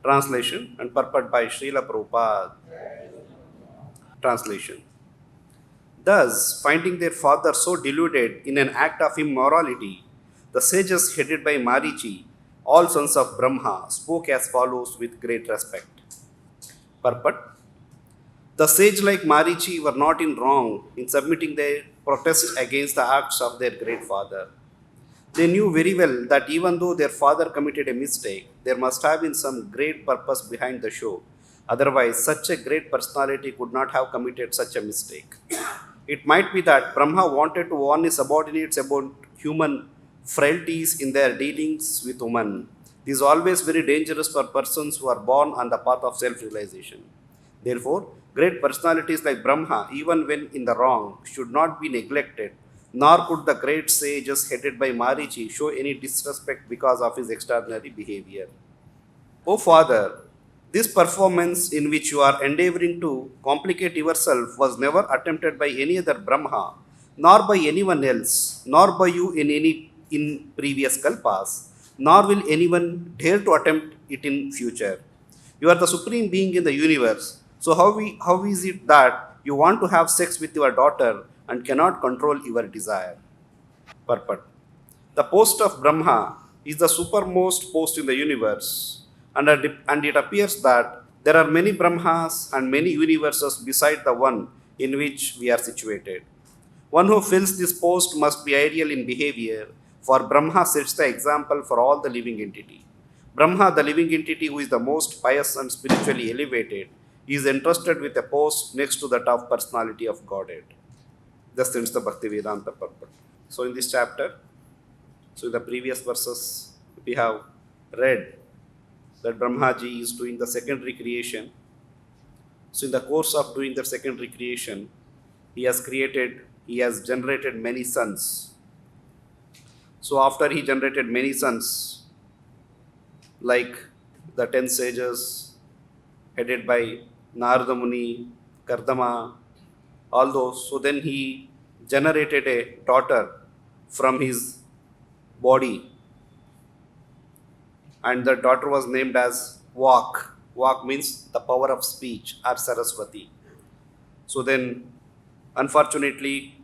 Translation and purport by Srila Prabhupada. Translation. Thus, finding their father so deluded in an act of immorality, the sages headed by Marichi, all sons of Brahma, spoke as follows with great respect. Purport. The sage like Marichi were not in wrong in submitting their protest against the acts of their great father. They knew very well that even though their father committed a mistake, there must have been some great purpose behind the show. Otherwise, such a great personality could not have committed such a mistake. It might be that Brahma wanted to warn his subordinates about human frailties in their dealings with women. This is always very dangerous for persons who are born on the path of self realization. Therefore, great personalities like Brahma, even when in the wrong, should not be neglected, nor could the great sages headed by Marichi show any disrespect because of his extraordinary behavior. O Father, this performance in which you are endeavoring to complicate yourself was never attempted by any other Brahma, nor by anyone else, nor by you in previous kalpas, nor will anyone dare to attempt it in future. You are the supreme being in the universe. So how is it that you want to have sex with your daughter and cannot control your desire? Purport. The post of Brahma is the supermost post in the universe, and it appears that there are many Brahmas and many universes beside the one in which we are situated. One who fills this post must be ideal in behavior, for Brahma sets the example for all the living entity. Brahma, the living entity who is the most pious and spiritually elevated, is entrusted with a post next to that of personality of Godhead. Thus ends the Bhaktivedanta purport. So in this chapter, so in the previous verses, we have read that Brahmaji is doing the secondary creation. So in the course of doing the secondary creation, he has generated many sons. So after he generated many sons, like the 10 sages headed by Narada Muni, Kardama, all those, so then he generated a daughter from his body, and the daughter was named as Vak. Vak means the power of speech, or Saraswati. So then, fortunately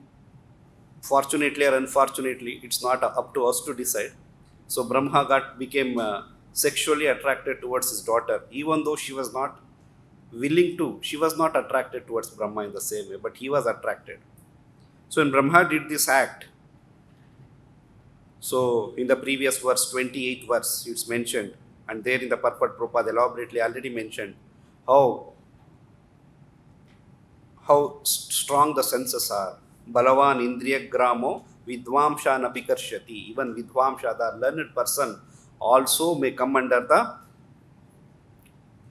or unfortunately, it's not up to us to decide. So Brahma became sexually attracted towards his daughter, even though she was not attracted towards Brahma in the same way, but he was attracted. So when Brahma did this act, so in the previous verse, 28th verse, it's mentioned, and there in the purport Prabhupada elaborately already mentioned how strong the senses are. Balavan Indriya Gramo Vidvamsha Napikarshati. Even Vidvamsha, the learned person, also may come under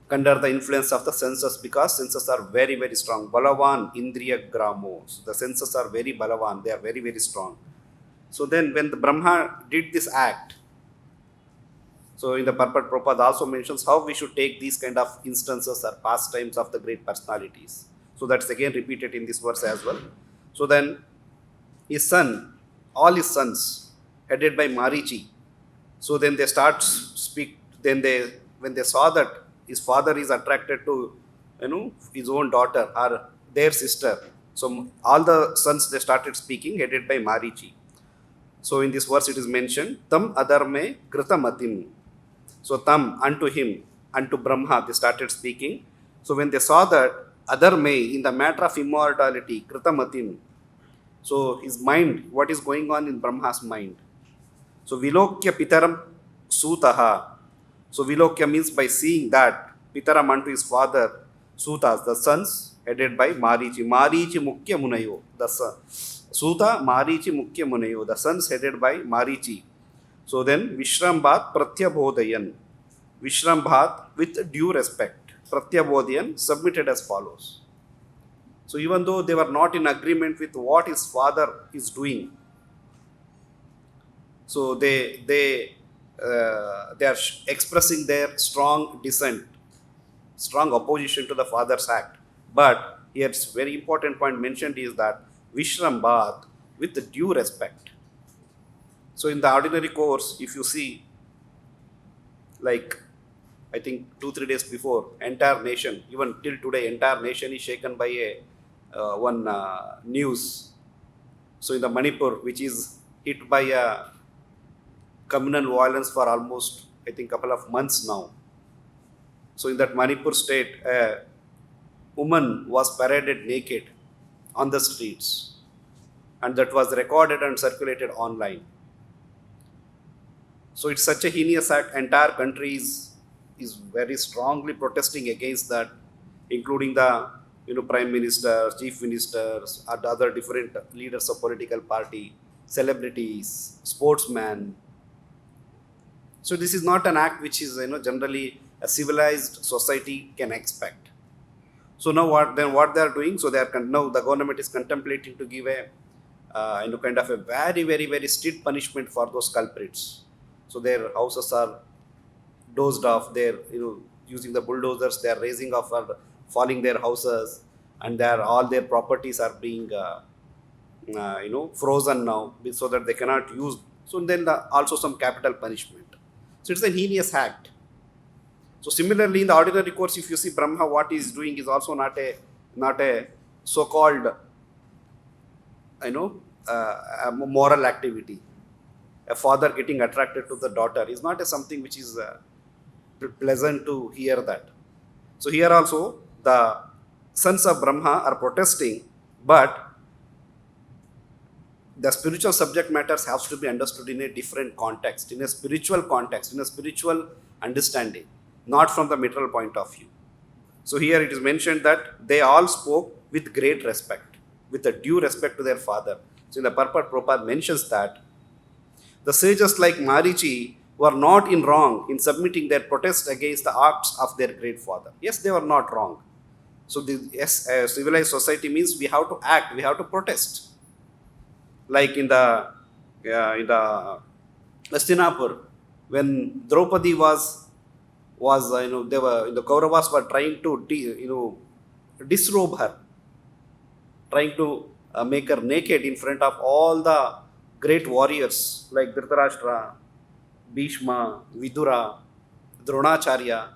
the influence of the senses, because senses are very, very strong. Balavan Indriya Gramo. So the senses are very balavan, they are very, very strong. So then when the Brahma did this act, so in the purport Prabhupada also mentions how we should take these kind of instances or pastimes of the great personalities. So that's again repeated in this verse as well. So then all his sons, headed by Marichi, so then they when they saw that his father is attracted to his own daughter or their sister, so all the sons, they started speaking headed by Marichi. So in this verse it is mentioned, Tam adarme kritamatim. So Tam, unto him, unto Brahma, they started speaking. So when they saw that adarme, in the matter of immortality, kritamatim, so his mind, what is going on in Brahma's mind? So vilokya pitaram sutaha. So vilokya means by seeing that, pitaram unto his father, sutas, the sons, headed by Marichi. Marichi mukhya munayo, the son. Suta, Marichi mukhya munayo, the sons headed by Marichi. So then Vishrambhat Pratyabodhayan. Vishrambhat with due respect. Pratyabodhayan submitted as follows. So even though they were not in agreement with what his father is doing, so they are expressing their strong dissent, strong opposition to the father's act. But here's very important point mentioned is that Vishrambhat with due respect. So in the ordinary course, if you see, like I think 2-3 days before, entire nation, even till today, entire nation is shaken by a one news. So in the Manipur, which is hit by a communal violence for almost, I think, couple of months now. So in that Manipur state, a woman was paraded naked on the streets, and that was recorded and circulated online. So it's such a heinous act. Entire country is very strongly protesting against that, including the prime ministers, chief ministers, and other different leaders of political party, celebrities, sportsmen. So this is not an act which is generally a civilized society can expect. So now what they are doing? So now the government is contemplating to give a kind of a very very very strict punishment for those culprits. So their houses are dozed off. They're using the bulldozers. They are raising off or falling their houses, and all their properties are being frozen now so that they cannot use. So then also some capital punishment. So it's a heinous act. So similarly, in the ordinary course, if you see Brahma, what he is doing is also not a so-called a moral activity. A father getting attracted to the daughter is not something which is pleasant to hear that. So here also the sons of Brahma are protesting, but the spiritual subject matters has to be understood in a different context, in a spiritual context, in a spiritual understanding, not from the material point of view. So here it is mentioned that they all spoke with great respect, with a due respect to their father. So in the purport, Prabhupada mentions that the sages like Marichi were not in wrong in submitting their protest against the acts of their great father. Yes, they were not wrong. So yes, a civilized society means we have to act, we have to protest. Like in the Hastinapur, when Draupadi was they were the Kauravas were trying to disrobe her, trying to make her naked in front of all the great warriors like Dhritarashtra, Bhishma, Vidura, Dronacharya.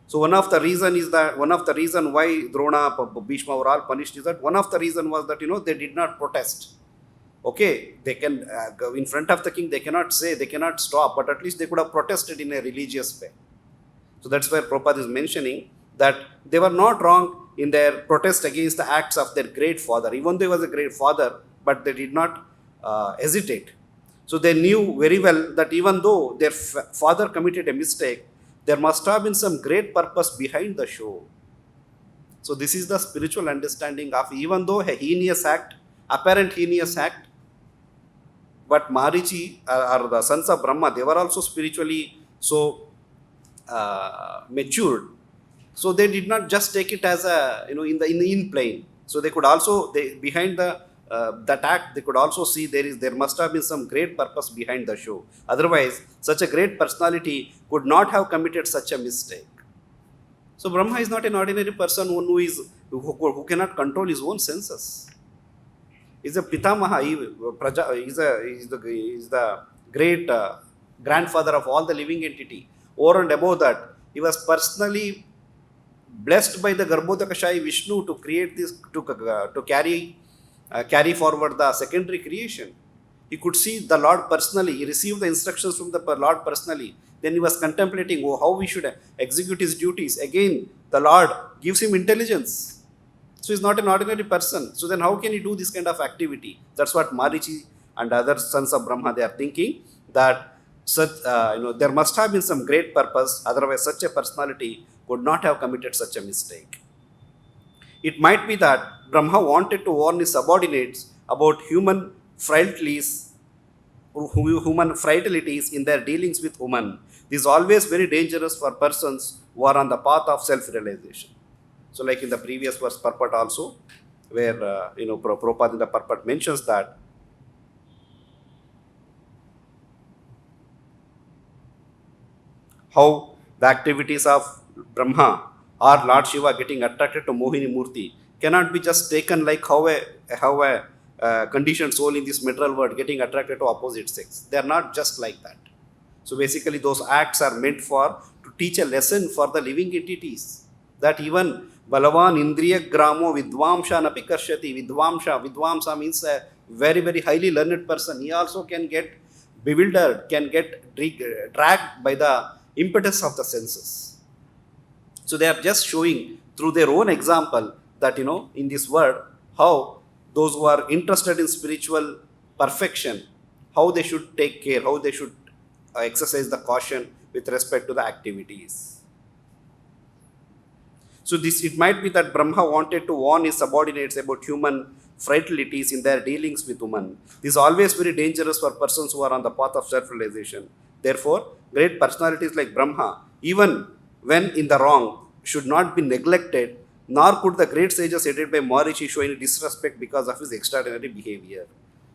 So one of the reason why Drona, Bhishma were all punished is that one of the reason was that they did not protest. Okay, they can go in front of the king, they cannot stop, but at least they could have protested in a religious way. So that's why Prabhupada is mentioning that they were not wrong in their protest against the acts of their great father. Even though he was a great father, but they did not hesitate. So they knew very well that even though their father committed a mistake, there must have been some great purpose behind the show. So this is the spiritual understanding of even though a heinous act, apparent heinous act, but Marichi or the sons of Brahma, they were also spiritually so matured. So they did not just take it as a in plain. So they could also behind that act they could also see there must have been some great purpose behind the show. Otherwise, such a great personality could not have committed such a mistake. So Brahma is not an ordinary person who cannot control his own senses. He's a Pitamaha, he's the great grandfather of all the living entity. Over and above that, he was personally blessed by the Garbhodakashayi Vishnu to create this, to carry forward the secondary creation. He could see the Lord personally. He received the instructions from the Lord personally. Then he was contemplating how we should execute his duties. Again, the Lord gives him intelligence. So he's not an ordinary person. So then how can he do this kind of activity? That's what Marichi and other sons of Brahma, they are thinking that there must have been some great purpose. Otherwise, such a personality could not have committed such a mistake. It might be that Brahma wanted to warn his subordinates about human frailties in their dealings with women. This is always very dangerous for persons who are on the path of self-realization. So like in the previous verse purport also, where Prabhupada in the purport mentions that how the activities of Brahma or Lord Shiva getting attracted to Mohini Murti cannot be just taken like how a conditioned soul in this material world getting attracted to opposite sex. They are not just like that. So basically those acts are meant to teach a lesson for the living entities. That even Balavan Indriya Gramo Vidvamsha Napi Karshati. Vidvamsa means a very, very highly learned person. He also can get bewildered, can get dragged by the impetus of the senses. So they are just showing through their own example that, in this world, how those who are interested in spiritual perfection, how they should take care, how they should exercise the caution with respect to the activities. So it might be that Brahma wanted to warn his subordinates about human frailties in their dealings with women. This is always very dangerous for persons who are on the path of self-realization. Therefore, great personalities like Brahma, even when in the wrong, should not be neglected, nor could the great sages headed by Marichi show any disrespect because of his extraordinary behavior.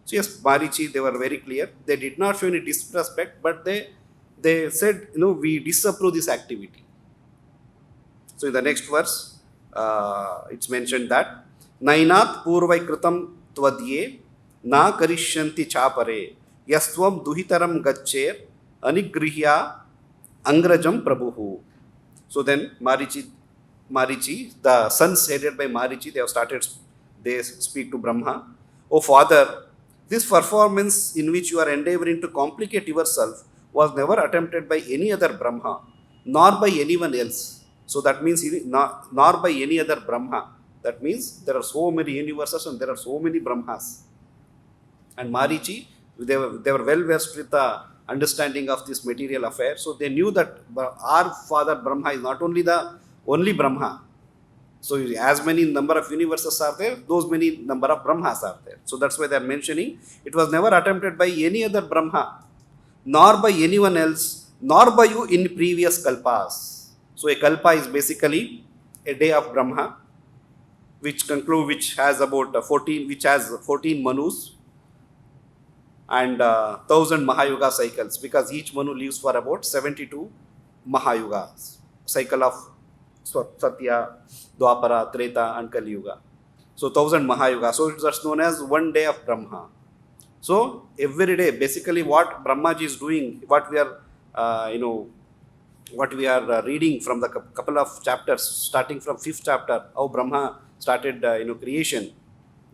So yes, Marichi, they were very clear. They did not show any disrespect, but they said, we disapprove this activity. So in the next verse, it's mentioned that Nainat purvai kritam tvadye na karishyanti chapare yastvam duhitaram gaccher anigrihya angrajam prabhuhu. So then Marichi, the sons headed by Marichi, they speak to Brahma. Oh Father, this performance in which you are endeavoring to complicate yourself was never attempted by any other Brahma, nor by anyone else. So that means nor by any other Brahma. That means there are so many universes and there are so many Brahmas. And Marichi, they were well versed with the understanding of this material affair. So they knew that our father Brahma is not only the only Brahma. So as many number of universes are there, those many number of Brahmas are there. So that's why they are mentioning it was never attempted by any other Brahma, nor by anyone else, nor by you in previous kalpas. So a kalpa is basically a day of Brahma, which has 14 manus and 1000 Mahayuga cycles, because each manu lives for about 72 Mahayugas, cycle of Satya, Dwapara, Treta and Kali Yuga. So 1000 Mahayuga. So it's known as one day of Brahma. So every day, basically what Brahmaji is doing, what we are reading from the couple of chapters, starting from 5th chapter, how Brahma started creation,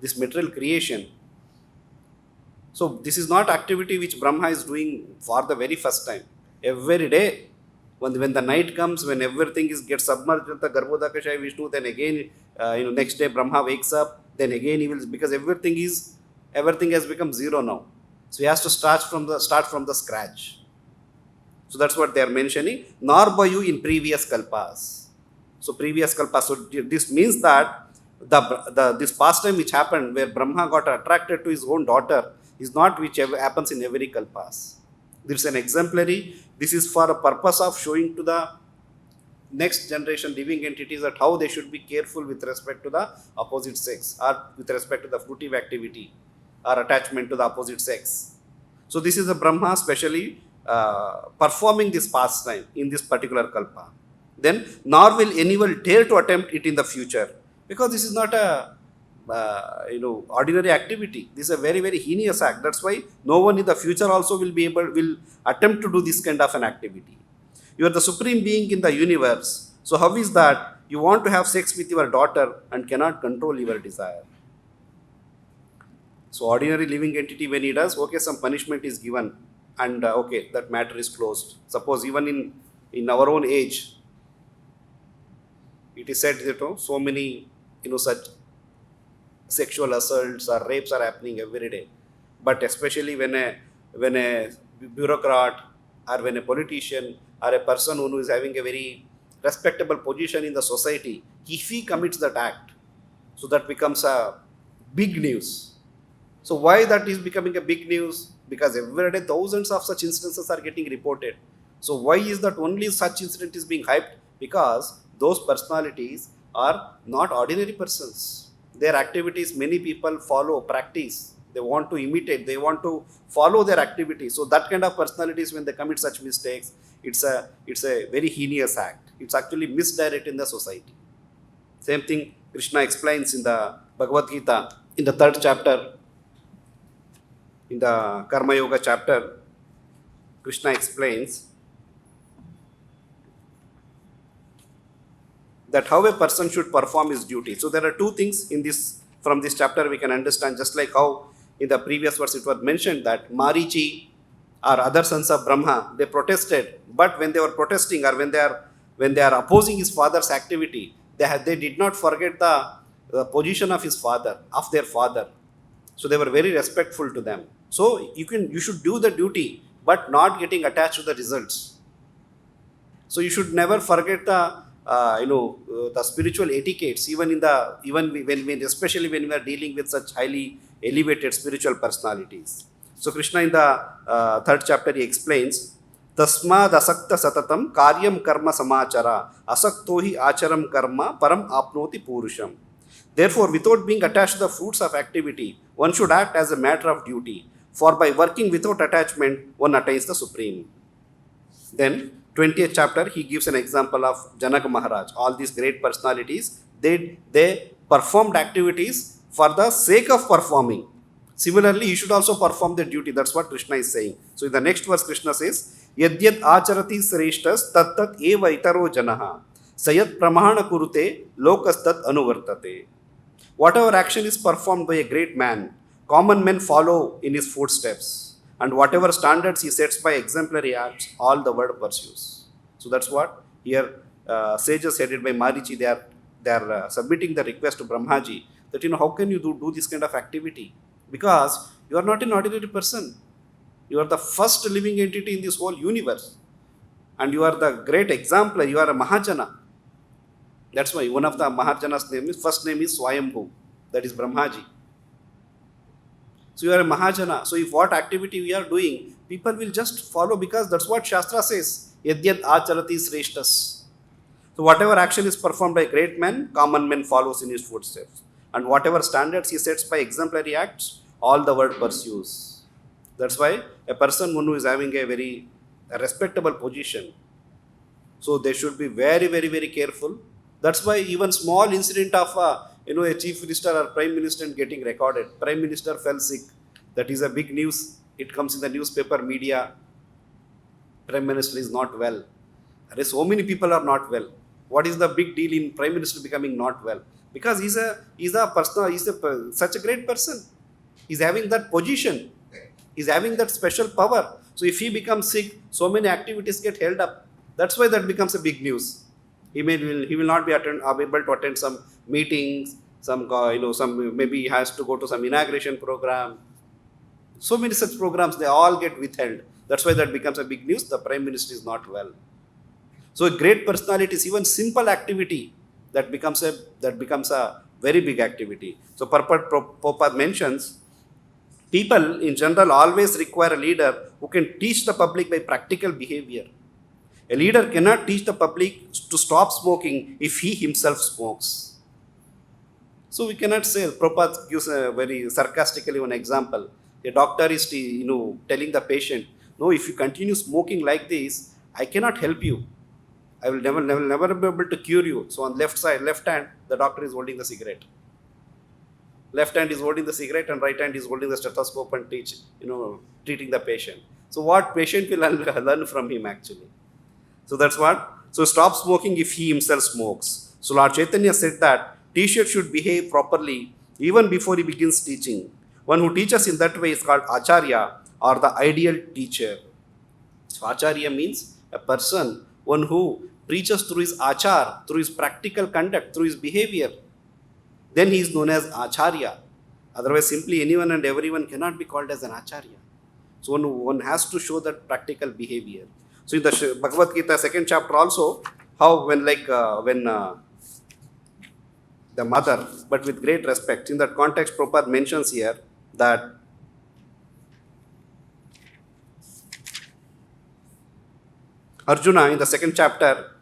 this material creation. So this is not activity which Brahma is doing for the very first time. Every day, when the night comes, when everything gets submerged in the Garbhodakashaya Vishnu, then again, next day Brahma wakes up, then again he will, because everything has become zero now. So he has to start from the scratch. So that's what they are mentioning. Nor by you in previous kalpas. So previous kalpas. So this means that this pastime which happened where Brahma got attracted to his own daughter is not which happens in every kalpas. This is an exemplary. This is for a purpose of showing to the next generation living entities that how they should be careful with respect to the opposite sex, or with respect to the fruitive activity or attachment to the opposite sex. So this is a Brahma specially performing this pastime in this particular kalpa. Then nor will anyone dare to attempt it in the future, because this is not a ordinary activity. This is a very, very heinous act. That's why no one in the future also will attempt to do this kind of an activity. You are the supreme being in the universe. So how is that you want to have sex with your daughter and cannot control your desire? So ordinary living entity, when he does, okay, some punishment is given and okay, that matter is closed. Suppose even in our own age, it is said that so many such sexual assaults or rapes are happening every day. But especially when a bureaucrat or when a politician or a person who is having a very respectable position in the society, if he commits that act, so that becomes a big news. So why that is becoming a big news? Because every day thousands of such instances are getting reported. So why is that only such incident is being hyped? Because those personalities are not ordinary persons. Their activities many people follow, practice. They want to imitate, they want to follow their activities. So that kind of personalities, when they commit such mistakes, it's a very heinous act. It's actually misdirecting the society. Same thing Krishna explains in the Bhagavad Gita, in the 3rd chapter, in the Karma Yoga chapter. Krishna explains that how a person should perform his duty. So there are two things in this, from this chapter we can understand, just like how in the previous verse it was mentioned that Marichi or other sons of Brahma, they protested, but when they were protesting or when they are opposing his father's activity, they did not forget the position of his father, of their father. So they were very respectful to them. So you should do the duty, but not getting attached to the results. So you should never forget the spiritual etiquettes, even especially when we are dealing with such highly elevated spiritual personalities. So Krishna in the third chapter he explains, Tasmad asakta satatam karyam karma samachara asakto hi acharam karma param apnoti purusham. Therefore, without being attached to the fruits of activity, one should act as a matter of duty. For by working without attachment, one attains the supreme. Then, 20th chapter, he gives an example of Janaka Maharaj. All these great personalities, they performed activities for the sake of performing. Similarly, you should also perform the duty. That's what Krishna is saying. So, in the next verse, Krishna says, Yadyat acharati sreshtas tat eva itaro janaha sayat pramahana kurute lokas tat anuvartate. Whatever action is performed by a great man, common men follow in his footsteps. And whatever standards he sets by exemplary acts, all the world pursues. So that's what here sages headed by Marichi, they are submitting the request to Brahmaji that how can you do this kind of activity? Because you are not an ordinary person. You are the first living entity in this whole universe. And you are the great exemplar. You are a Mahajana. That's why one of the Mahajana's first name is Swayambhu. That is Brahmaji. So you are a Mahajana. So if what activity we are doing, people will just follow because that's what Shastra says. Yadyat acharati sreshtas. So whatever action is performed by great men, common men follows in his footsteps. And whatever standards he sets by exemplary acts, all the world pursues. That's why a person who is having a very respectable position, so they should be very, very, very careful. That's why even small incident of a chief minister or prime minister getting recorded. Prime minister fell sick. That is a big news. It comes in the newspaper, media. Prime minister is not well. So many people are not well. What is the big deal in prime minister becoming not well? Because he's such a great person. He's having that position. He's having that special power. So if he becomes sick, so many activities get held up. That's why that becomes a big news. He will not be able to attend some meetings, maybe he has to go to some inauguration program. So many such programs, they all get withheld. That's why that becomes a big news. The prime minister is not well. So a great personality is even simple activity that becomes a very big activity. So Prabhupada mentions, people in general always require a leader who can teach the public by practical behavior. A leader cannot teach the public to stop smoking if he himself smokes. So we cannot say, Prabhupada gives a very sarcastically one example. A doctor is telling the patient, no, if you continue smoking like this, I cannot help you. I will never be able to cure you. So on left hand, the doctor is holding the cigarette. Left hand is holding the cigarette and right hand is holding the stethoscope and treating the patient. So what patient will learn from him actually? So that's what. So stop smoking if he himself smokes. So Lord Chaitanya said that teacher should behave properly even before he begins teaching. One who teaches in that way is called Acharya, or the ideal teacher. So Acharya means a person, one who preaches through his achar, through his practical conduct, through his behavior. Then he is known as Acharya. Otherwise, simply anyone and everyone cannot be called as an Acharya. So one has to show that practical behavior. So in the Bhagavad Gita, second chapter also, how when the mother, but with great respect. In that context, Prabhupada mentions here that Arjuna in the second chapter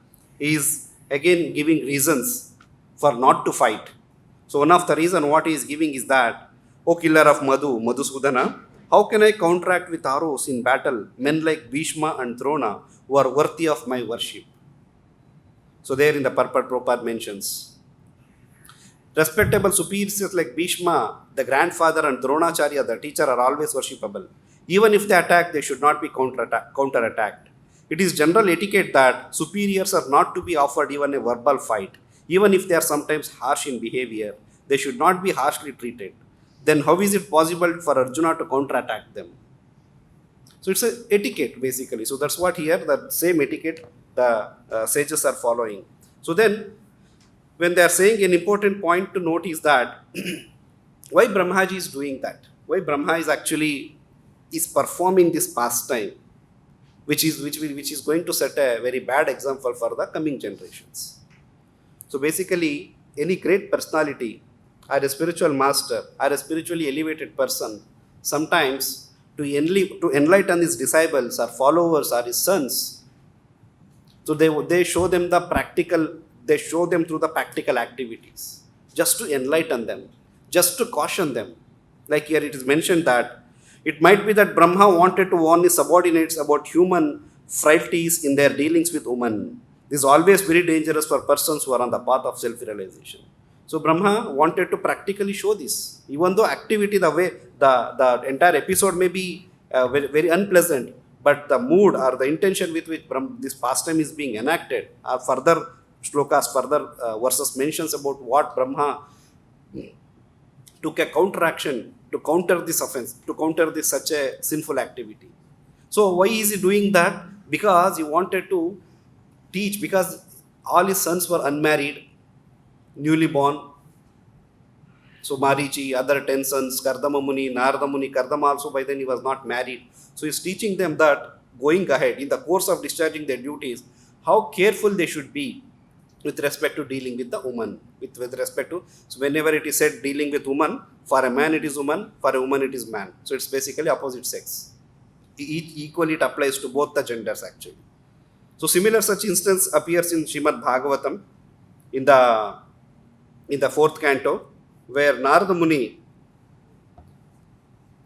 is again giving reasons for not to fight. So one of the reasons what he is giving is that, O killer of Madhusudana, how can I counteract with arrows in battle men like Bhishma and Drona who are worthy of my worship? So there in the purport Prabhupada mentions, respectable superiors like Bhishma, the grandfather, and Dronacharya, the teacher, are always worshipable. Even if they attack, they should not be counterattacked. It is general etiquette that superiors are not to be offered even a verbal fight. Even if they are sometimes harsh in behavior, they should not be harshly treated. Then how is it possible for Arjuna to counterattack them? So it's a etiquette basically. So that's what here the same etiquette the sages are following. So then, when they are saying an important point to note is that why Brahmaji is doing that? Why Brahma is actually is performing this pastime, which is going to set a very bad example for the coming generations. So basically, any great personality, or a spiritual master, or a spiritually elevated person, sometimes to enlighten his disciples or followers or his sons, so they show them the practical, they show them through the practical activities, just to enlighten them, just to caution them. Like here it is mentioned that it might be that Brahma wanted to warn his subordinates about human frailties in their dealings with women. This is always very dangerous for persons who are on the path of self-realization. So Brahma wanted to practically show this. Even though activity, the way the entire episode may be very, very unpleasant, but the mood or the intention with which this pastime is being enacted are further shlokas, further verses mentions about what Brahma took a counteraction to counter this offense, to counter this such a sinful activity. So why is he doing that? Because he wanted to teach, because all his sons were unmarried, newly born. So Marichi, other 10 sons, Kardama Muni, Narada Muni, Kardama also by then he was not married. So he's teaching them that going ahead, in the course of discharging their duties, how careful they should be with respect to dealing with the woman. With respect to, so whenever it is said dealing with woman, for a man it is woman, for a woman it is man. So it's basically opposite sex. Equally it applies to both the genders actually. So similar such instance appears in Srimad Bhagavatam in the fourth canto, where Narada Muni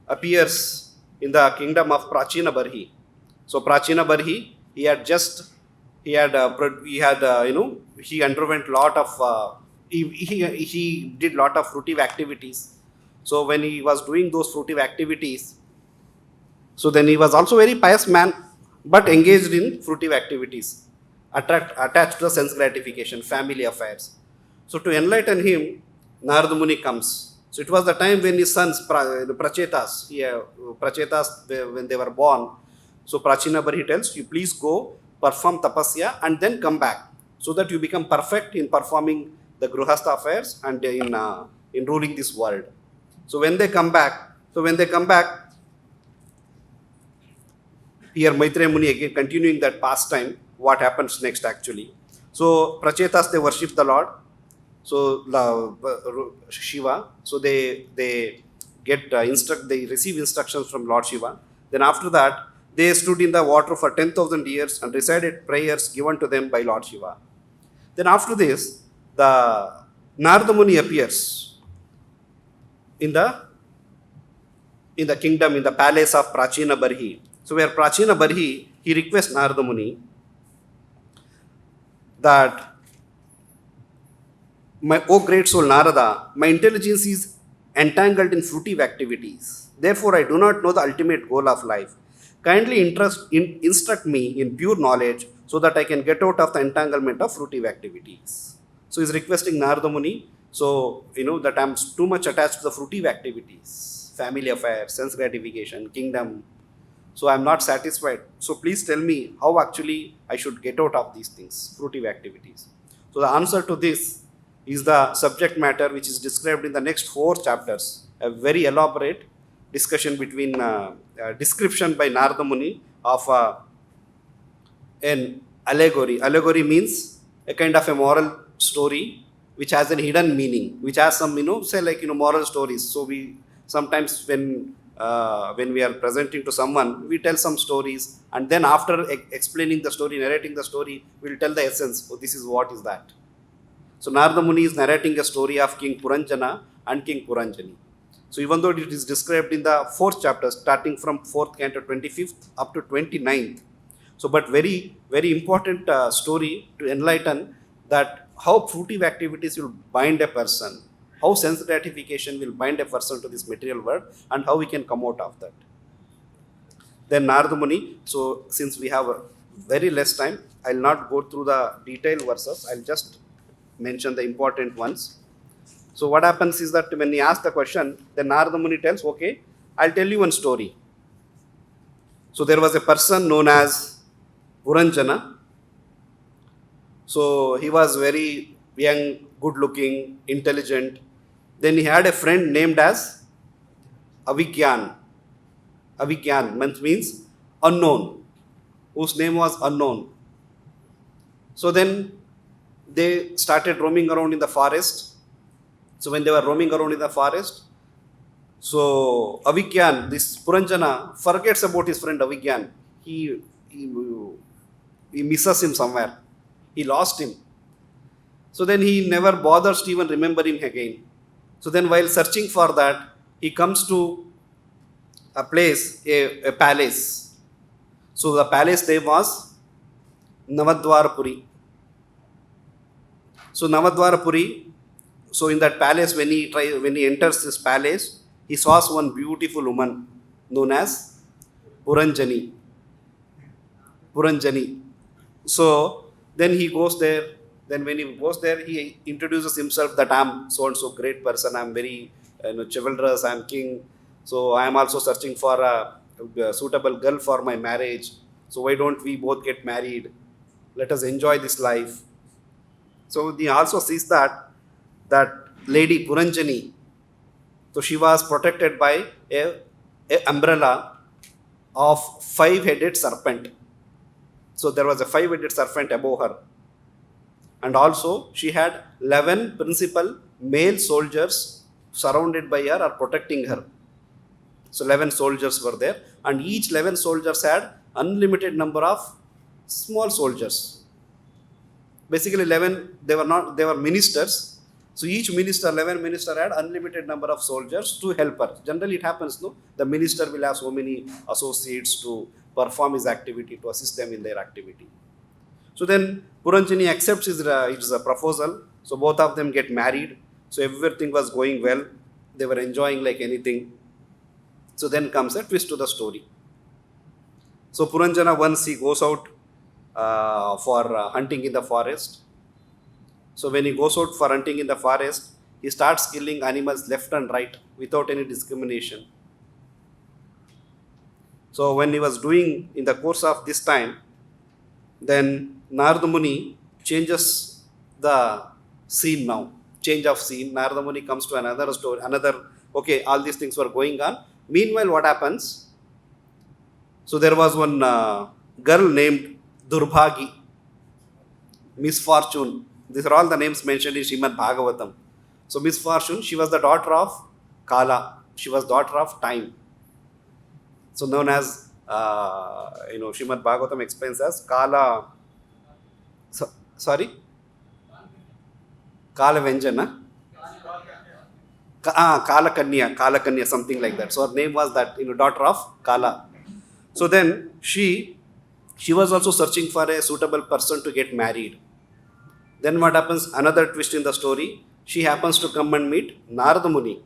appears in the kingdom of Prachina Barhi. So Prachina Barhi, he underwent lot of he did lot of fruitive activities. So when he was doing those fruitive activities, so then he was also very pious man, but engaged in fruitive activities, attached to sense gratification, family affairs. So to enlighten him, Narada Muni comes. So it was the time when his sons, Prachetas, when they were born. So Prachina Barhi tells you, please go perform tapasya and then come back, so that you become perfect in performing the Gruhastha affairs and in ruling this world. So when they come back, here Maitreya Muni again continuing that pastime, what happens next actually. So Prachetas, they worship the Lord, so Shiva, so they get they receive instructions from Lord Shiva. Then after that, they stood in the water for 10,000 years and recited prayers given to them by Lord Shiva. Then after this, the Narada Muni appears in the kingdom, in the palace of Prachina Barhi. So where Prachina Barhi, he requests Narada Muni that, O great soul Narada, my intelligence is entangled in fruitive activities. Therefore, I do not know the ultimate goal of life. Kindly instruct me in pure knowledge so that I can get out of the entanglement of fruitive activities. So he's requesting Narada Muni, so that I'm too much attached to the fruitive activities, family affairs, sense gratification, kingdom. So I'm not satisfied. So please tell me how actually I should get out of these things, fruitive activities. So the answer to this is the subject matter which is described in the next 4 chapters, a very elaborate discussion between description by Narada Muni of an allegory. Allegory means a kind of a moral story which has a hidden meaning, which has some moral stories. So we sometimes when we are presenting to someone, we tell some stories, and then after explaining the story, narrating the story, we'll tell the essence. Oh, this is what is that. So Narada Muni is narrating a story of King Puranjana and King Puranjani. So even though it is described in the 4th chapter, starting from 4th canto 25th up to 29th, so but very, very important story to enlighten that how fruitive activities will bind a person, how sense gratification will bind a person to this material world, and how we can come out of that. Then Narada Muni, so since we have a very less time, I'll not go through the detailed verses, I'll just mention the important ones. So what happens is that when he asks the question, then Narada Muni tells, okay, I'll tell you one story. So there was a person known as Puranjana. So he was very young, good looking, intelligent. Then he had a friend named as Avigyan. Avigyan means unknown, whose name was unknown. So then they started roaming around in the forest. So when they were roaming around in the forest, so Avigyan, this Puranjana, forgets about his friend Avigyan. He, he misses him somewhere. He lost him. So then he never bothers to even remember him again. So then while searching for that, he comes to a place, a palace. So the palace name was Navadwarapuri. So Navadwarapuri, so in that palace, when he enters this palace, he saw one beautiful woman known as Puranjani. Puranjani. So then he goes there. Then when he goes there, he introduces himself that I'm so and so great person. I'm very chivalrous. I'm king. So I am also searching for a suitable girl for my marriage. So why don't we both get married? Let us enjoy this life. So he also sees that lady Puranjani. So she was protected by a umbrella of 5-headed serpent. So there was a 5-headed serpent above her. And also she had 11 principal male soldiers surrounded by her or protecting her. So 11 soldiers were there, and each 11 soldiers had unlimited number of small soldiers. Basically 11, they were ministers. So each minister, 11 minister had unlimited number of soldiers to help her. Generally it happens, no? The minister will have so many associates to perform his activity, to assist them in their activity. So then Puranjani accepts his proposal. So both of them get married. So everything was going well. They were enjoying like anything. So then comes a twist to the story. So Puranjana, once he goes out for hunting in the forest. So when he goes out for hunting in the forest, he starts killing animals left and right without any discrimination. So when he was doing in the course of this time, then Narada Muni changes the scene now. Change of scene. Narada Muni comes to another story, okay, all these things were going on. Meanwhile, what happens? So there was one girl named Durbhagi, misfortune. These are all the names mentioned in Srimad Bhagavatam. So misfortune, she was the daughter of Kala. She was daughter of time. So known as, Srimad Bhagavatam explains as Kala. Sorry? Kala Venjana. Kala Kanya, something like that. So her name was that, daughter of Kala. So then she was also searching for a suitable person to get married. Then what happens? Another twist in the story. She happens to come and meet Narada Muni.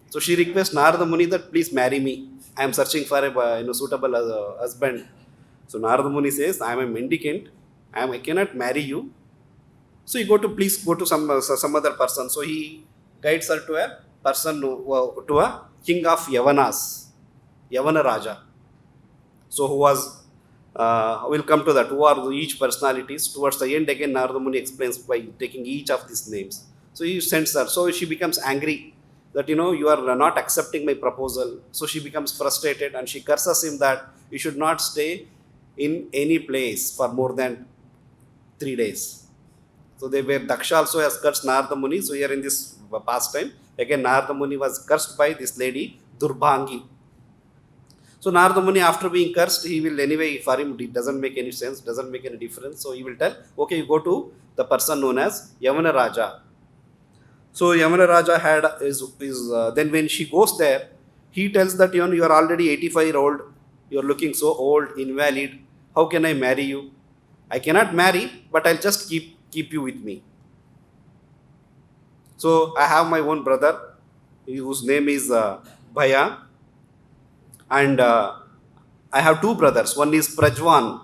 So she requests Narada Muni that please marry me. I am searching for a suitable husband. So Narada Muni says, I am a mendicant. I cannot marry you. So you please go to some other person. So he guides her to a person, to a king of Yavanas, Yavana Raja. So who was, we'll come to that, who are each personalities. Towards the end again, Narada Muni explains by taking each of these names. So he sends her. So she becomes angry that, you are not accepting my proposal. So she becomes frustrated and she curses him that you should not stay in any place for more than 3 days. So Daksha also has cursed Narada Muni. So here in this pastime, again Narada Muni was cursed by this lady, Durbhangi. So Narada Muni, after being cursed, he will anyway, for him it doesn't make any sense, doesn't make any difference. So he will tell, okay, you go to the person known as Yavana Raja. So Yavana Raja then when she goes there, he tells that, you are already 85-year-old, you are looking so old, invalid. How can I marry you? I cannot marry, but I'll just keep you with me. So I have my own brother, whose name is Bhaya, and I have 2 brothers. One is Prajwan,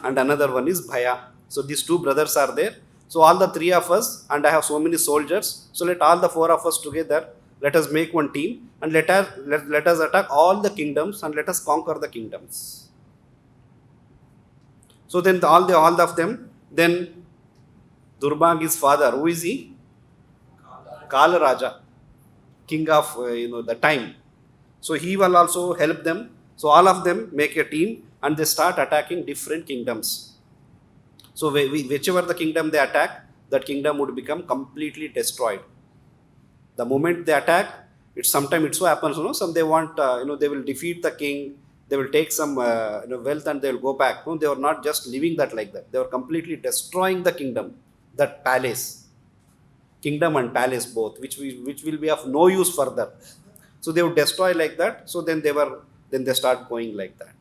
and another one is Bhaya. So these two brothers are there. So all the three of us, and I have so many soldiers. So let all the four of us together, let us make one team, and let us attack all the kingdoms, and let us conquer the kingdoms. So then all of them, then Durbhagi's father, who is he? Kala Raja, king of the time. So he will also help them. So all of them make a team and they start attacking different kingdoms. So whichever the kingdom they attack, that kingdom would become completely destroyed. The moment they attack, sometimes it so happens, some they want, they will defeat the king, they will take some wealth and they will go back. No, they were not just living that like that. They were completely destroying the kingdom, that palace, kingdom and palace both, which will be of no use further. So they would destroy like that. So then they start going like that.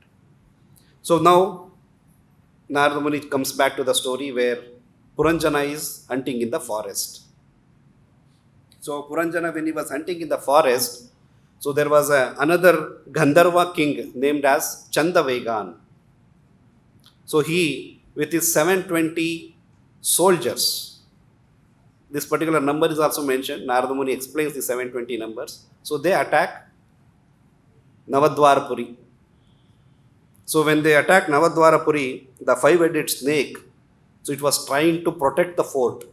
So now Narada Muni comes back to the story where Puranjana is hunting in the forest. So Puranjana, when he was hunting in the forest, so there was another Gandharva king named as Chandavegan. So he, with his 720 soldiers, this particular number is also mentioned. Narada Muni explains the 720 numbers. So they attack Navadwarapuri. So when they attacked Navadwarapuri, the five-headed snake, so it was trying to protect the fort.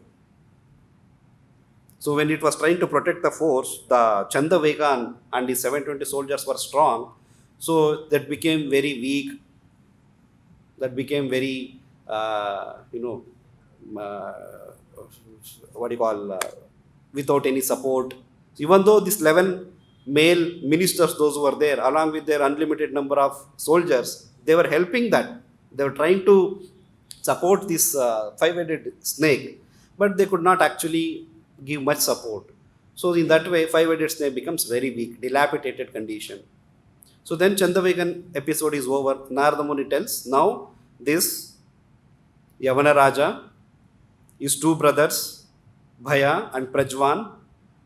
So when it was trying to protect the fort, the Chandavegan and his 720 soldiers were strong. So that became very weak. That became very, without any support. So even though these 11 male ministers, those who were there, along with their unlimited number of soldiers, they were helping that. They were trying to support this five-headed snake, but they could not actually give much support. So in that way, five-headed snake becomes very weak, dilapidated condition. So then Chandavegan episode is over. Narada Muni tells, now this Yavana Raja, his two brothers, Bhaya and Prajvan,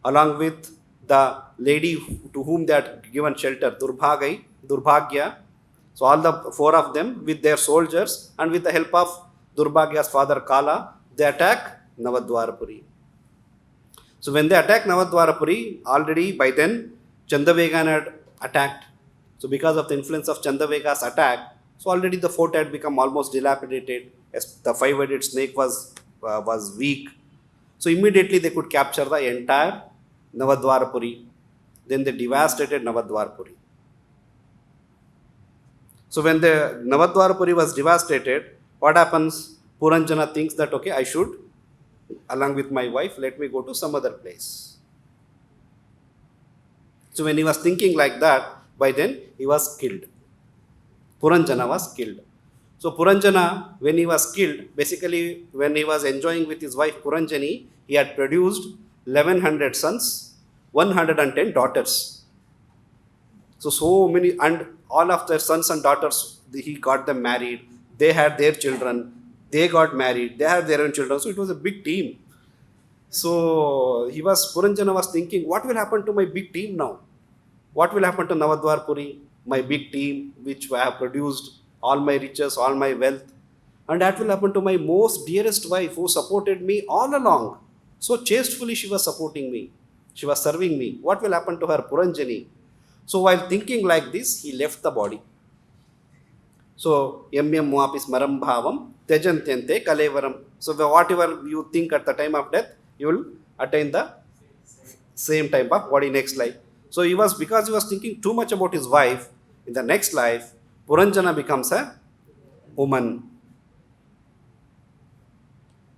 along with the lady to whom they had given shelter, Durbhagya. So all the four of them with their soldiers and with the help of Durbhagya's father Kala, they attack Navadwarapuri. So when they attack Navadwarapuri, already by then Chandavegan had attacked. So because of the influence of Chandavega's attack, so already the fort had become almost dilapidated, as the five-headed snake was weak. So immediately they could capture the entire Navadwarapuri. Then they devastated Navadwarapuri. So when the Navadwarapuri was devastated, what happens? Puranjana thinks that, okay, I should, along with my wife, let me go to some other place. So when he was thinking like that, by then he was killed. Puranjana was killed. So Puranjana, when he was killed, basically when he was enjoying with his wife Puranjani, he had produced 1100 sons, 110 daughters. So many, and all of their sons and daughters, he got them married. They had their children. They got married. They had their own children. So it was a big team. So Puranjana was thinking, what will happen to my big team now? What will happen to Navadwarapuri, my big team, which I have produced all my riches, all my wealth? And that will happen to my most dearest wife who supported me all along. So chastefully she was supporting me. She was serving me. What will happen to her, Puranjani? So while thinking like this, he left the body. So, yam muapis maram bhavam tejantyante kalevaram. So whatever you think at the time of death, you will attain the same type of body next life. So because he was thinking too much about his wife, in the next life, Puranjana becomes a woman.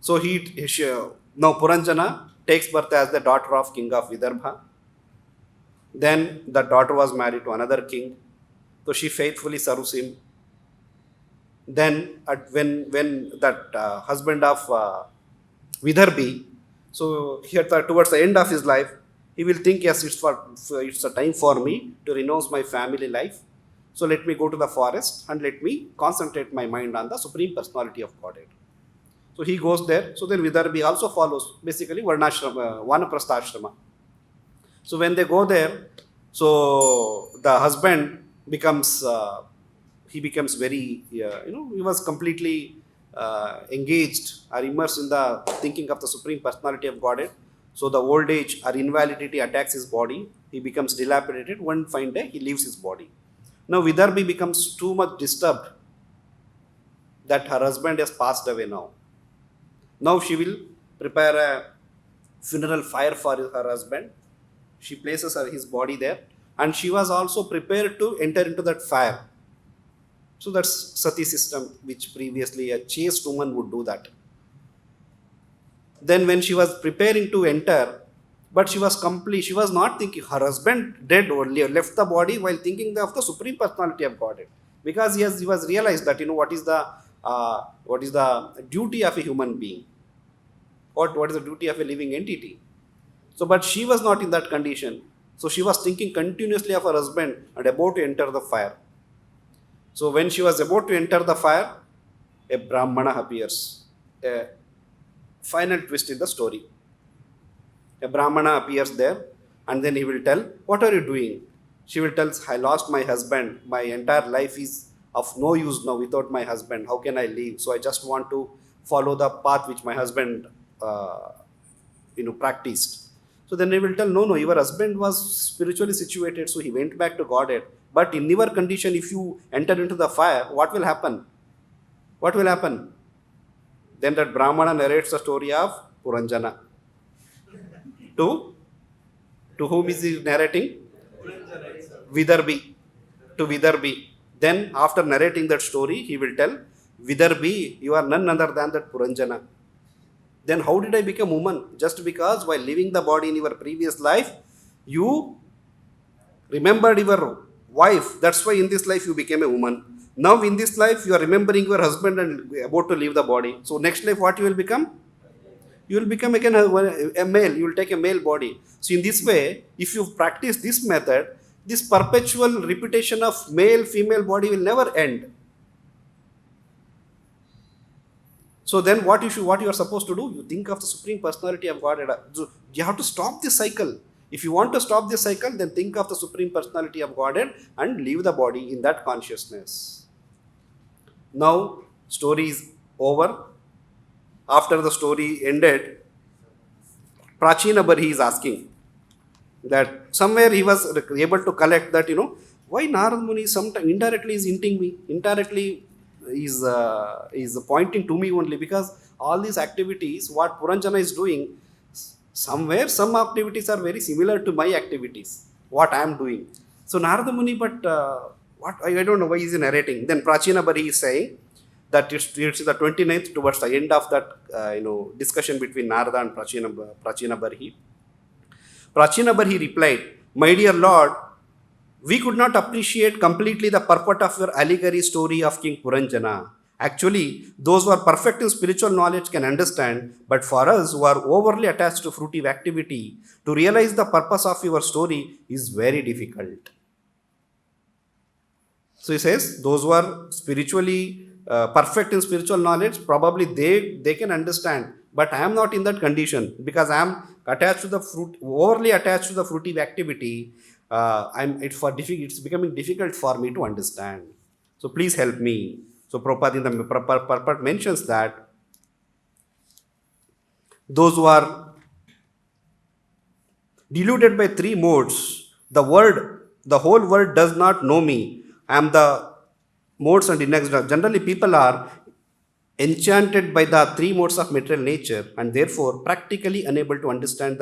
So now Puranjana takes birth as the daughter of king of Vidarbha. Then the daughter was married to another king. So she faithfully serves him. Then when that husband of Vidarbhi, so here towards the end of his life, he will think, yes, it's a time for me to renounce my family life. So let me go to the forest and let me concentrate my mind on the Supreme Personality of Godhead. So he goes there. So then Vidarbhi also follows, basically Vanaprastha Ashrama. So when they go there, so the husband becomes very, he was completely engaged or immersed in the thinking of the Supreme Personality of Godhead. So the old age or invalidity attacks his body. He becomes dilapidated. One fine day, he leaves his body. Now Vidarbhi becomes too much disturbed that her husband has passed away now. Now she will prepare a funeral fire for her husband. She places his body there, and she was also prepared to enter into that fire. So that's sati system, which previously a chaste woman would do that. Then when she was preparing to enter, but she was not thinking, her husband dead or left the body while thinking of the Supreme Personality of Godhead. Because he was realized that, what is the duty of a human being? What is the duty of a living entity? So, but she was not in that condition. So she was thinking continuously of her husband and about to enter the fire. So when she was about to enter the fire, a Brahmana appears. A final twist in the story. A Brahmana appears there, and then he will tell, what are you doing? She will tell, I lost my husband. My entire life is of no use now without my husband. How can I live? So I just want to follow the path which my husband practiced. So then he will tell, no, your husband was spiritually situated, so he went back to Godhead. But in your condition, if you enter into the fire, what will happen? What will happen? Then that Brahmana narrates the story of Puranjana. To whom is he narrating? Vidarbhi. To Vidarbhi. Then after narrating that story, he will tell, Vidarbhi, you are none other than that Puranjana. Then how did I become woman? Just because while leaving the body in your previous life, you remembered your wife. That's why in this life you became a woman. Now in this life you are remembering your husband and about to leave the body. So next life what you will become? You will become again a male. You will take a male body. So in this way, if you practice this method, this perpetual repetition of male-female body will never end. So then what you are supposed to do? You think of the Supreme Personality of Godhead. So you have to stop this cycle. If you want to stop this cycle, then think of the Supreme Personality of Godhead and leave the body in that consciousness. Now, story is over. After the story ended, Prachina Barhi is asking that somewhere he was able to collect that, why Narad Muni sometimes indirectly is hinting me, indirectly is pointing to me only, because all these activities, what Puranjana is doing, somewhere some activities are very similar to my activities, what I am doing. So Narada Muni, but what I don't know why he is narrating. Then Prachina Barhi is saying that it's the 29th towards the end of that discussion between Narada and Prachina Barhi. Prachina Barhi replied, my dear Lord, we could not appreciate completely the purport of your allegory story of King Puranjana. Actually, those who are perfect in spiritual knowledge can understand, but for us who are overly attached to fruitive activity, to realize the purpose of your story is very difficult. So he says, those who are spiritually perfect in spiritual knowledge, probably they can understand, but I am not in that condition because I am attached to the overly attached to the fruitive activity. It's becoming difficult for me to understand. So please help me. So Prabhupada in the purport mentions that those who are deluded by three modes, the whole world does not know me. I am the modes and inexorable. Generally, people are enchanted by the three modes of material nature and therefore practically unable to understand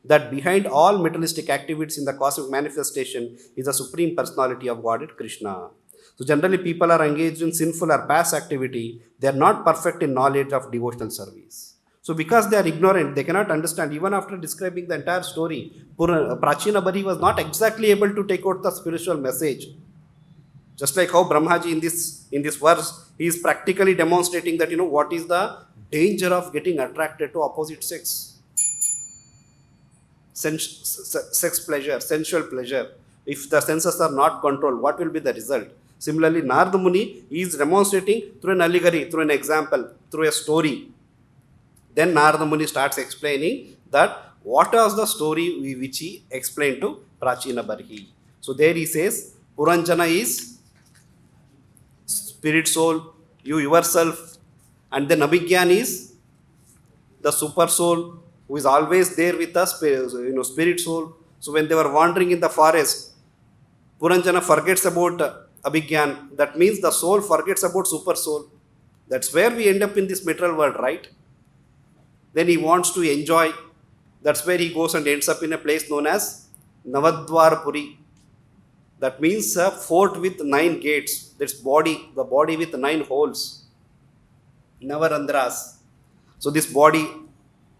that behind all materialistic activities in the cosmic manifestation is the Supreme Personality of Godhead, Krishna. So generally people are engaged in sinful or past activity. They are not perfect in knowledge of devotional service. So because they are ignorant, they cannot understand. Even after describing the entire story, Prachina Barhi was not exactly able to take out the spiritual message. Just like how Brahmaji in this verse, he is practically demonstrating that, what is the danger of getting attracted to opposite sex. Sex pleasure, sensual pleasure. If the senses are not controlled, what will be the result? Similarly, Narada Muni is demonstrating through an allegory, through an example, through a story. Then Narada Muni starts explaining that what was the story which he explained to Prachina Barhi. So there he says, Puranjana is spirit soul, you yourself. And then Abhigyan is the super soul who is always there with us, spirit soul. So when they were wandering in the forest, Puranjana forgets about Abhigyan. That means the soul forgets about super soul. That's where we end up in this material world, right? Then he wants to enjoy. That's where he goes and ends up in a place known as Navadwarpuri. That means a fort with 9 gates. That's the body with 9 holes. Navarandras. So this body,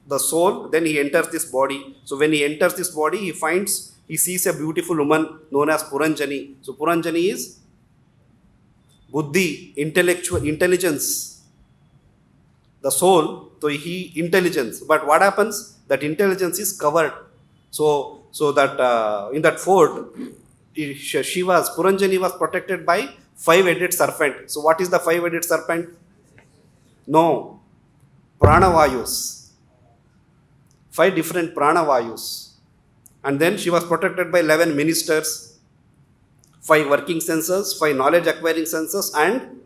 the soul, then he enters this body. So when he enters this body, he sees a beautiful woman known as Puranjani. So Puranjani is Buddhi, intelligence. The soul, so he intelligence. But what happens? That intelligence is covered. So that in that fort, Puranjani was protected by 5-headed serpent. So what is the 5-headed serpent? No, pranavayus. 5 different pranavayus. And then she was protected by 11 ministers, 5 working senses, 5 knowledge acquiring senses, and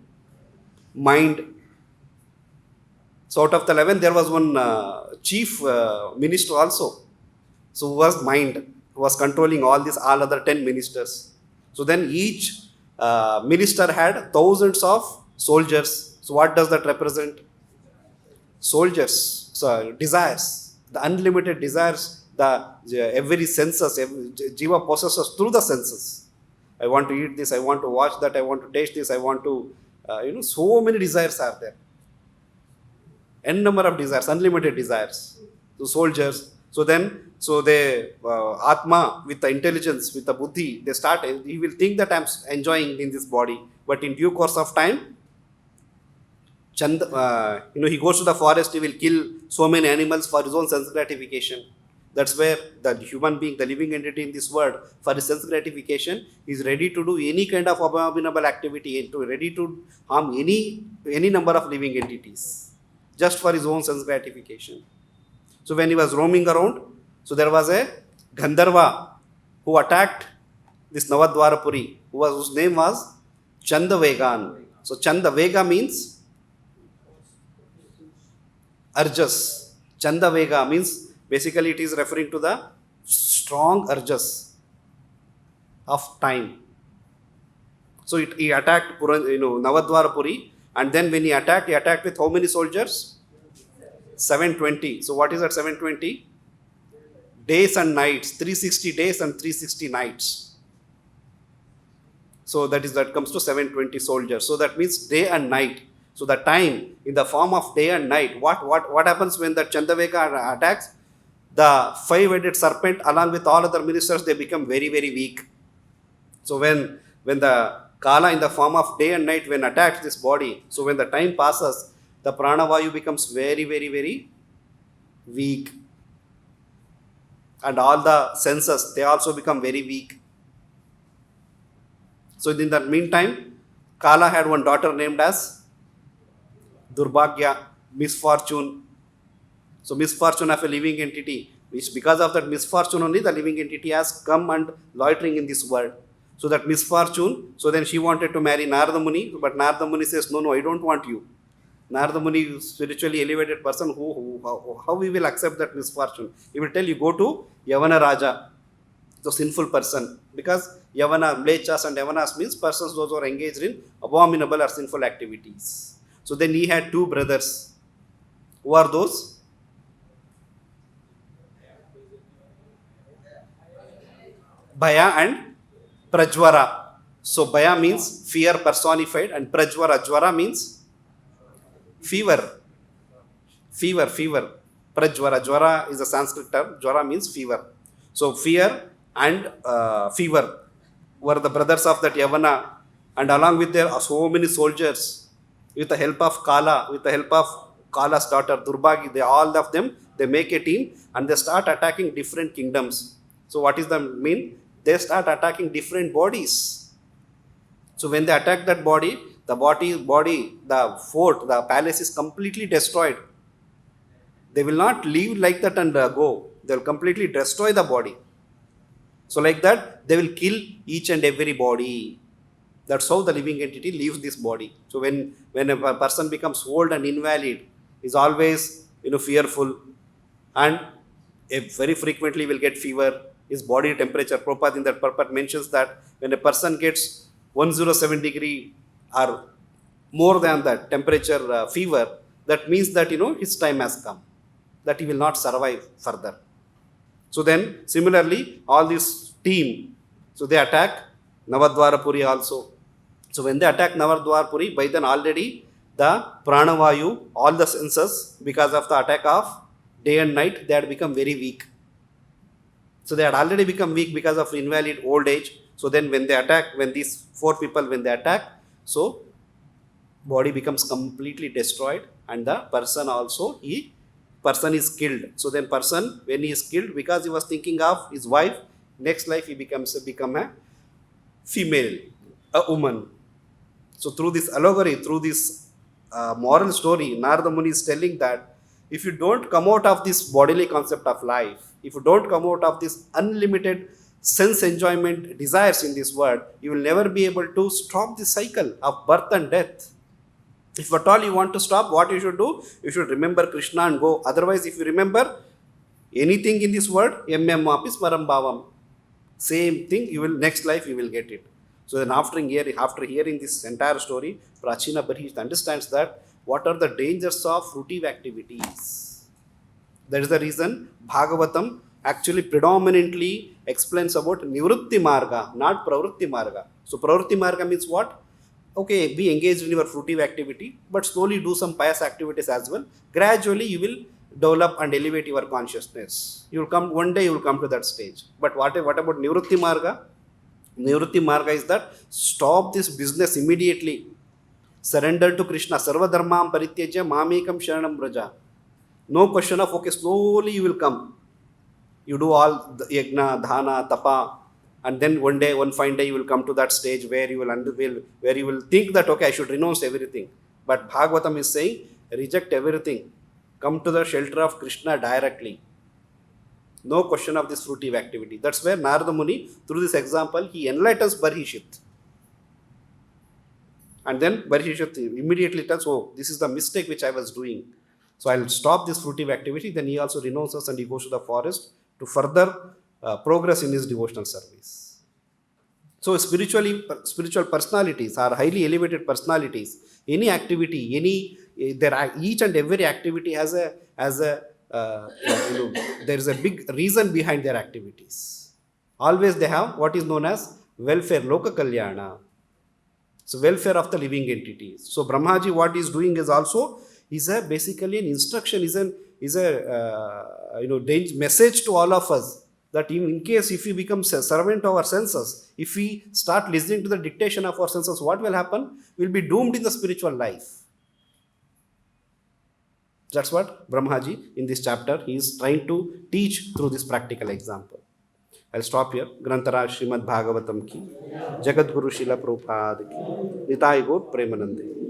mind. So out of the 11, there was one chief minister also. So who was mind, who was controlling all other 10 ministers. So then each minister had thousands of soldiers. So what does that represent? Soldiers, so desires, the unlimited desires, every senses, jiva possesses through the senses. I want to eat this, I want to watch that, I want to taste this, I want to, so many desires are there. N number of desires, unlimited desires. So soldiers, so they, Atma with the intelligence, with the buddhi, he will think that I'm enjoying in this body. But in due course of time, he goes to the forest, he will kill so many animals for his own sense gratification. That's where the human being, the living entity in this world, for his sense gratification, is ready to do any kind of abominable activity, ready to harm any number of living entities, just for his own sense gratification. So when he was roaming around, so there was a Gandharva who attacked this Navadwarapuri, whose name was Chandavegan. So Chandavega means urges. Chandavega means basically it is referring to the strong urges of time. So he attacked Navadwarapuri, and then when he attacked with how many soldiers? 720. So what is that 720? Days and nights, 360 days and 360 nights. So that comes to 720 soldiers. So that means day and night. So the time in the form of day and night. What happens when the Chandavega attacks? The 5-headed serpent along with all other ministers, they become very, very weak. So when the Kala in the form of day and night when attacks this body, so when the time passes, the pranavayu becomes very, very, very weak. And all the senses, they also become very weak. So in the meantime, Kala had one daughter named as Durbhagya, misfortune. So misfortune of a living entity, which because of that misfortune only the living entity has come and loitering in this world. So that misfortune, so then she wanted to marry Narada Muni, but Narada Muni says, no, I don't want you. Narada Muni is spiritually elevated person, how we will accept that misfortune? He will tell you, go to Yavana Raja, the sinful person. Because Yavana, Mlechas and Yavanas means persons those who are engaged in abominable or sinful activities. So then he had 2 brothers. Who are those? Bhaya and Prajvara. So Bhaya means fear personified, and Jwara means fever. Prajvara. Jwara is a Sanskrit term. Jwara means fever. So fear and fever were the brothers of that Yavana, and along with their so many soldiers, with the help of Kala, with the help of Kala's daughter Durbhagi, all of them, they make a team and they start attacking different kingdoms. So what is the mean? They start attacking different bodies. So when they attack that body, the fort, the palace is completely destroyed. They will not leave like that and go. They will completely destroy the body. So like that, they will kill each and every body. That's how the living entity leaves this body. So when a person becomes old and invalid, is always fearful, and very frequently will get fever. His body temperature, Prabhupada in that purport mentions that when a person gets 107 degree or more than that temperature fever, that means that his time has come, that he will not survive further. So then similarly all this team, so they attack Navadwarapuri also. So when they attack Navadwarapuri, by then already the pranavayu, all the senses, because of the attack of day and night, they had become very weak. So they had already become weak because of invalid old age. So then when they attack, when these four people, when they attack, so body becomes completely destroyed, and the person also, person is killed. So then person, when he is killed, because he was thinking of his wife, next life he become a female, a woman. So through this allegory, through this moral story, Narada Muni is telling that if you don't come out of this bodily concept of life, if you don't come out of this unlimited sense enjoyment desires in this world, you will never be able to stop the cycle of birth and death. If at all you want to stop, what you should do? You should remember Krishna and go. Otherwise, if you remember anything in this world, apis param bhavam, same thing, you will, next life you will get it. So then after hearing this entire story, Prachina Barhi understands that what are the dangers of fruitive activities. That is the reason Bhagavatam actually predominantly explains about Nivrutti Marga, not Pravrutti Marga. So Pravrutti Marga means what? Okay, be engaged in your fruitive activity, but slowly do some pious activities as well. Gradually you will develop and elevate your consciousness. You will come, one day you will come to that stage. But what about Nivrutti Marga? Nivrutti Marga is that stop this business immediately. Surrender to Krishna. Sarva dharmam parityajya mamekam sharanam vraja. No question of, okay, slowly you will come. You do all the yajna, dhana, tapa, and then one fine day you will come to that stage where you will think that, okay, I should renounce everything. But Bhagavatam is saying, reject everything. Come to the shelter of Krishna directly. No question of this fruitive activity. That's where Narada Muni, through this example, he enlightens Barhishit. And then Barhishit immediately tells, oh, this is the mistake which I was doing. So I'll stop this fruitive activity. Then he also renounces and he goes to the forest to further progress in his devotional service. So spiritual personalities are highly elevated personalities. Any activity, each and every activity has there is a big reason behind their activities. Always they have what is known as welfare, loka kalyana. So welfare of the living entities. So Brahmaji, what he is doing is also basically an instruction, is a message to all of us, that in case if we become servant of our senses, if we start listening to the dictation of our senses, what will happen? We will be doomed in the spiritual life. That's what Brahmaji in this chapter he is trying to teach through this practical example. I'll stop here. Grantara Srimad Bhagavatam ki, Jagat Guru Srila Prabhupada ki, Nitai Gaur Premanande.